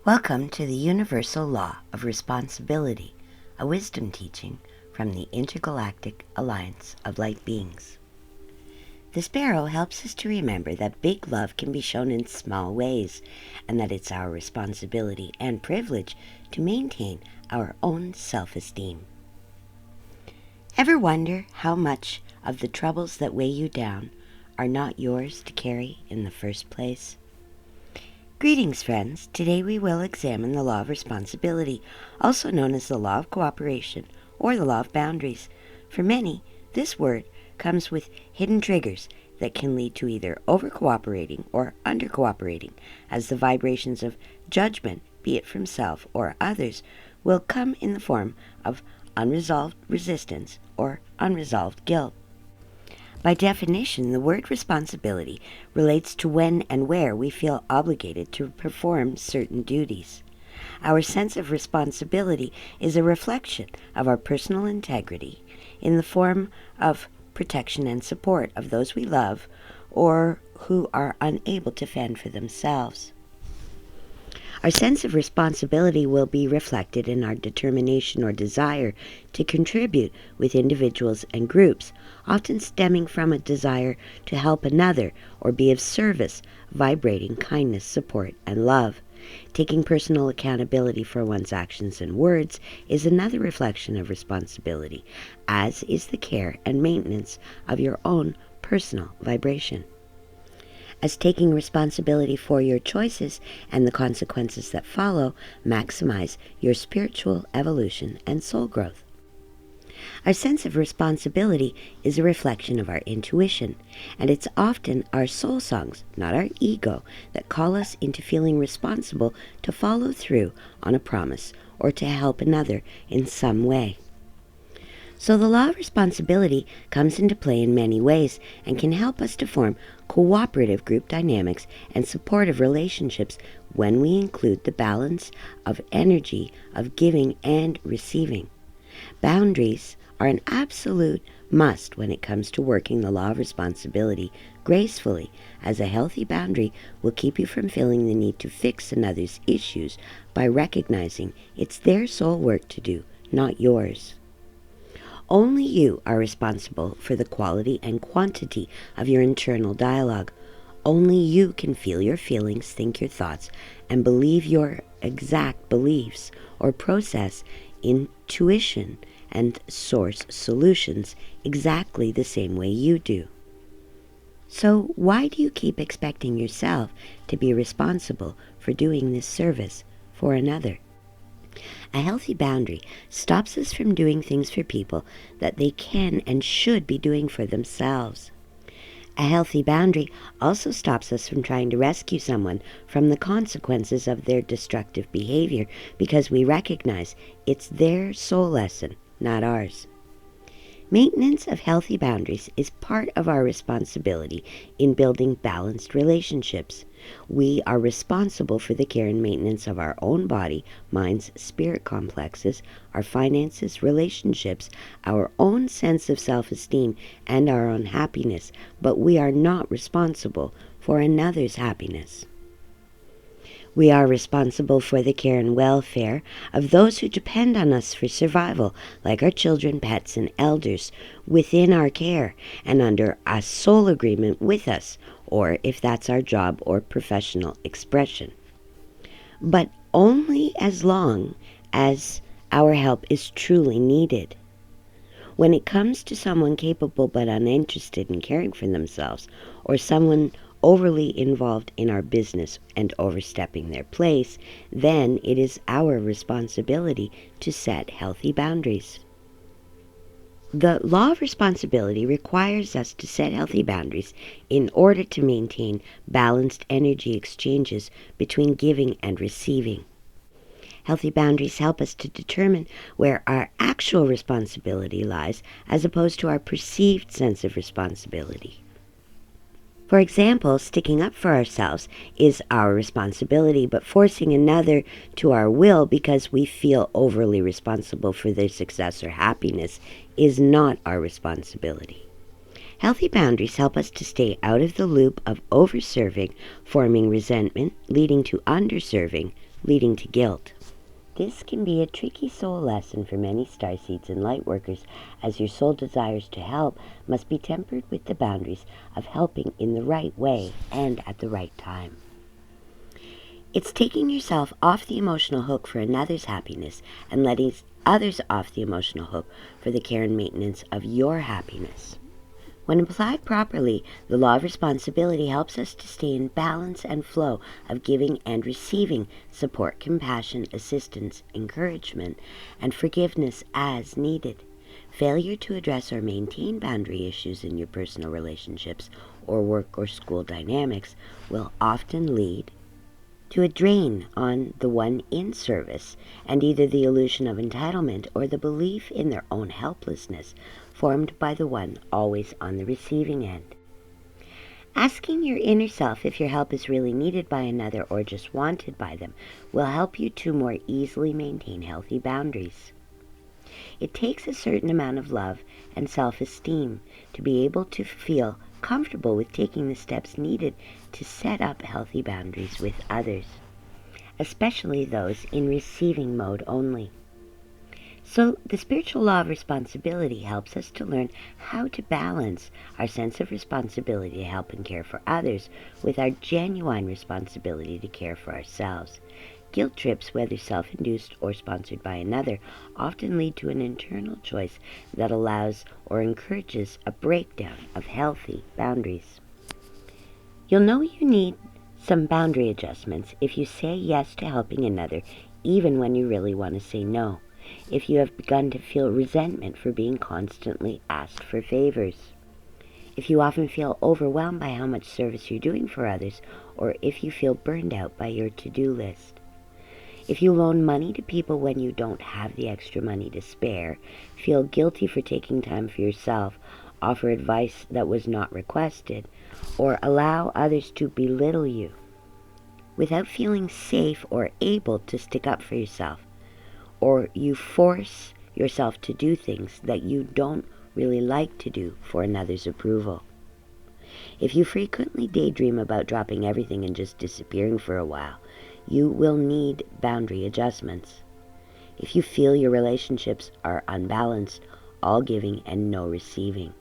Welcome to the Universal Law of Responsibility, a wisdom teaching from the Intergalactic Alliance of Light Beings. The sparrow helps us to remember that big love can be shown in small ways, and that it's our responsibility and privilege to maintain our own self-esteem. Ever wonder how much of the troubles that weigh you down are not yours to carry in the first place? Greetings, friends. Today we will examine the law of responsibility, also known as the law of cooperation or the law of boundaries. For many, this word comes with hidden triggers that can lead to either over-cooperating or under-cooperating, as the vibrations of judgment, be it from self or others, will come in the form of unresolved resistance or unresolved guilt. By definition, the word responsibility relates to when and where we feel obligated to perform certain duties. Our sense of responsibility is a reflection of our personal integrity in the form of protection and support of those we love or who are unable to fend for themselves. Our sense of responsibility will be reflected in our determination or desire to contribute with individuals and groups, often stemming from a desire to help another or be of service, vibrating kindness, support, and love. Taking personal accountability for one's actions and words is another reflection of responsibility, as is the care and maintenance of your own personal vibration. As taking responsibility for your choices and the consequences that follow maximize your spiritual evolution and soul growth. Our sense of responsibility is a reflection of our intuition, and it's often our soul songs, not our ego, that call us into feeling responsible to follow through on a promise or to help another in some way. So the law of responsibility comes into play in many ways and can help us to form cooperative group dynamics and supportive relationships when we include the balance of energy of giving and receiving. Boundaries are an absolute must when it comes to working the law of responsibility gracefully, as a healthy boundary will keep you from feeling the need to fix another's issues by recognizing it's their soul work to do, not yours. Only you are responsible for the quality and quantity of your internal dialogue. Only you can feel your feelings, think your thoughts, and believe your exact beliefs or process intuition and source solutions exactly the same way you do. So why do you keep expecting yourself to be responsible for doing this service for another? A healthy boundary stops us from doing things for people that they can and should be doing for themselves. A healthy boundary also stops us from trying to rescue someone from the consequences of their destructive behavior because we recognize it's their soul lesson, not ours. Maintenance of healthy boundaries is part of our responsibility in building balanced relationships. We are responsible for the care and maintenance of our own body, minds, spirit complexes, our finances, relationships, our own sense of self-esteem, and our own happiness, but we are not responsible for another's happiness. We are responsible for the care and welfare of those who depend on us for survival, like our children, pets, and elders within our care and under a soul agreement with us, or if that's our job or professional expression. But only as long as our help is truly needed. When it comes to someone capable but uninterested in caring for themselves, or someone overly involved in our business and overstepping their place, then it is our responsibility to set healthy boundaries. The law of responsibility requires us to set healthy boundaries in order to maintain balanced energy exchanges between giving and receiving. Healthy boundaries help us to determine where our actual responsibility lies as opposed to our perceived sense of responsibility. For example, sticking up for ourselves is our responsibility, but forcing another to our will because we feel overly responsible for their success or happiness is not our responsibility. Healthy boundaries help us to stay out of the loop of overserving, forming resentment, leading to underserving, leading to guilt. This can be a tricky soul lesson for many starseeds and lightworkers, as your soul desires to help must be tempered with the boundaries of helping in the right way and at the right time. It's taking yourself off the emotional hook for another's happiness and letting others off the emotional hook for the care and maintenance of your happiness. When applied properly, the law of responsibility helps us to stay in balance and flow of giving and receiving support, compassion, assistance, encouragement, and forgiveness as needed. Failure to address or maintain boundary issues in your personal relationships or work or school dynamics will often lead to a drain on the one in service, and either the illusion of entitlement or the belief in their own helplessness formed by the one always on the receiving end. Asking your inner self if your help is really needed by another or just wanted by them will help you to more easily maintain healthy boundaries. It takes a certain amount of love and self-esteem to be able to feel comfortable with taking the steps needed to set up healthy boundaries with others, especially those in receiving mode only. So the spiritual law of responsibility helps us to learn how to balance our sense of responsibility to help and care for others with our genuine responsibility to care for ourselves. Guilt trips, whether self-induced or sponsored by another, often lead to an internal choice that allows or encourages a breakdown of healthy boundaries. You'll know you need some boundary adjustments if you say yes to helping another, even when you really want to say no. If you have begun to feel resentment for being constantly asked for favors. If you often feel overwhelmed by how much service you're doing for others, or if you feel burned out by your to-do list. If you loan money to people when you don't have the extra money to spare, feel guilty for taking time for yourself, offer advice that was not requested, or allow others to belittle you without feeling safe or able to stick up for yourself, or you force yourself to do things that you don't really like to do for another's approval. If you frequently daydream about dropping everything and just disappearing for a while, you will need boundary adjustments. If you feel your relationships are unbalanced, all giving and no receiving.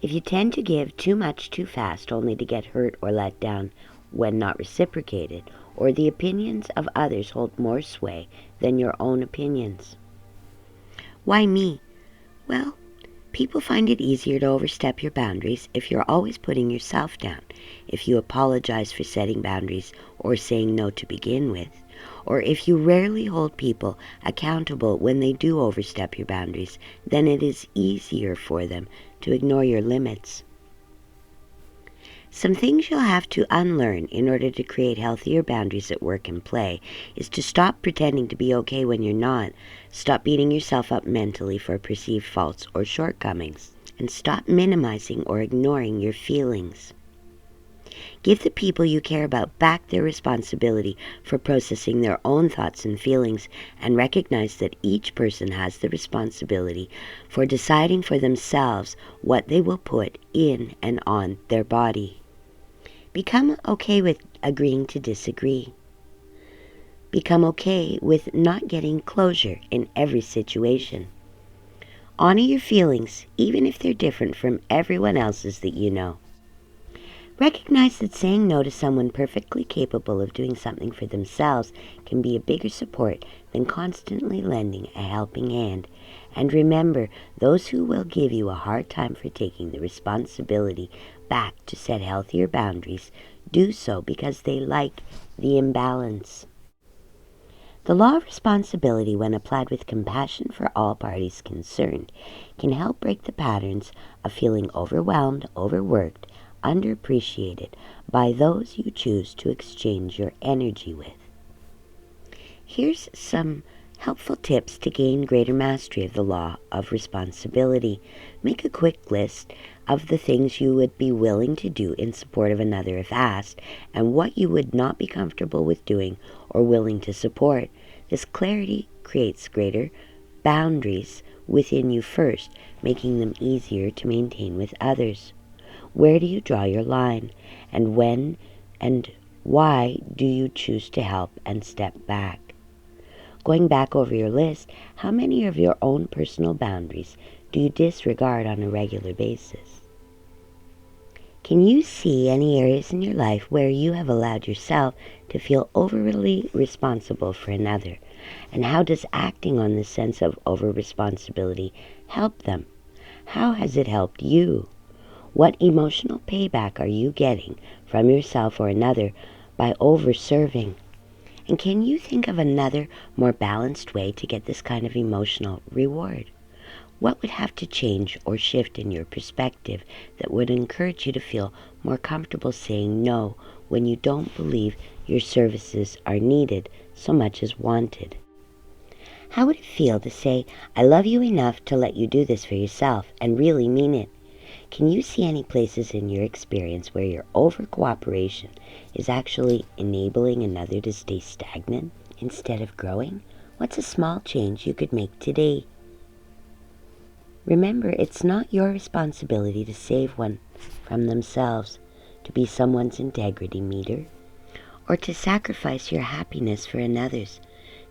If you tend to give too much too fast only to get hurt or let down when not reciprocated, or the opinions of others hold more sway than your own opinions. Why me? Well, people find it easier to overstep your boundaries if you're always putting yourself down, if you apologize for setting boundaries or saying no to begin with, or if you rarely hold people accountable when they do overstep your boundaries, then it is easier for them to ignore your limits. Some things you'll have to unlearn in order to create healthier boundaries at work and play is to stop pretending to be okay when you're not, stop beating yourself up mentally for perceived faults or shortcomings, and stop minimizing or ignoring your feelings. Give the people you care about back their responsibility for processing their own thoughts and feelings, and recognize that each person has the responsibility for deciding for themselves what they will put in and on their body. Become okay with agreeing to disagree. Become okay with not getting closure in every situation. Honor your feelings, even if they're different from everyone else's that you know. Recognize that saying no to someone perfectly capable of doing something for themselves can be a bigger support than constantly lending a helping hand. And remember, those who will give you a hard time for taking the responsibility back to set healthier boundaries do so because they like the imbalance. The law of responsibility, when applied with compassion for all parties concerned, can help break the patterns of feeling overwhelmed, overworked, underappreciated by those you choose to exchange your energy with. Here's some helpful tips to gain greater mastery of the law of responsibility. Make a quick list of the things you would be willing to do in support of another if asked, and what you would not be comfortable with doing or willing to support. This clarity creates greater boundaries within you first, making them easier to maintain with others. Where do you draw your line, and when and Why do you choose to help and step back? Going back over your list, how many of your own personal boundaries do you disregard on a regular basis? Can you see any areas in your life where you have allowed yourself to feel overly responsible for another? And how does acting on this sense of over-responsibility help them? How has it helped you? What emotional payback are you getting from yourself or another by over-serving? And can you think of another, more balanced way to get this kind of emotional reward? What would have to change or shift in your perspective that would encourage you to feel more comfortable saying no when you don't believe your services are needed so much as wanted? How would it feel to say, I love you enough to let you do this for yourself and really mean it? Can you see any places in your experience where your over-cooperation is actually enabling another to stay stagnant instead of growing? What's a small change you could make today? Remember, it's not your responsibility to save one from themselves, to be someone's integrity meter, or to sacrifice your happiness for another's,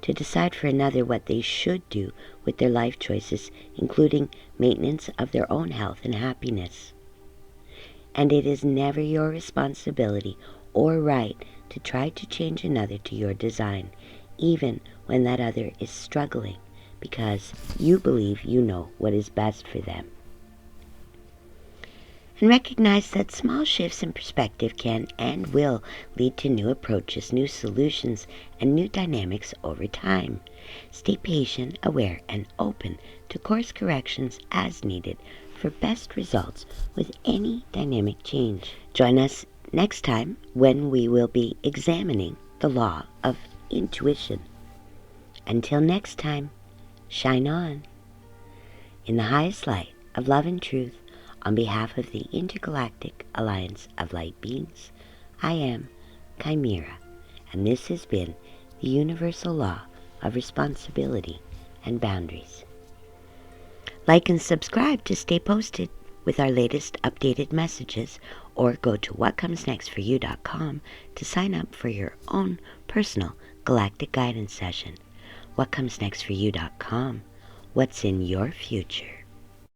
to decide for another what they should do with their life choices, including maintenance of their own health and happiness. And it is never your responsibility or right to try to change another to your design, even when that other is struggling, because you believe you know what is best for them. And recognize that small shifts in perspective can and will lead to new approaches, new solutions, and new dynamics over time. Stay patient, aware, and open to course corrections as needed for best results with any dynamic change. Join us next time when we will be examining the law of intuition. Until next time, shine on. In the highest light of love and truth, on behalf of the Intergalactic Alliance of Light Beings, I am Mira, and this has been the Universal Law of Responsibility and Boundaries. Like and subscribe to stay posted with our latest updated messages, or go to whatcomesnextforyou.com to sign up for your own personal galactic guidance session. whatcomesnextforyou.com. What's in your future?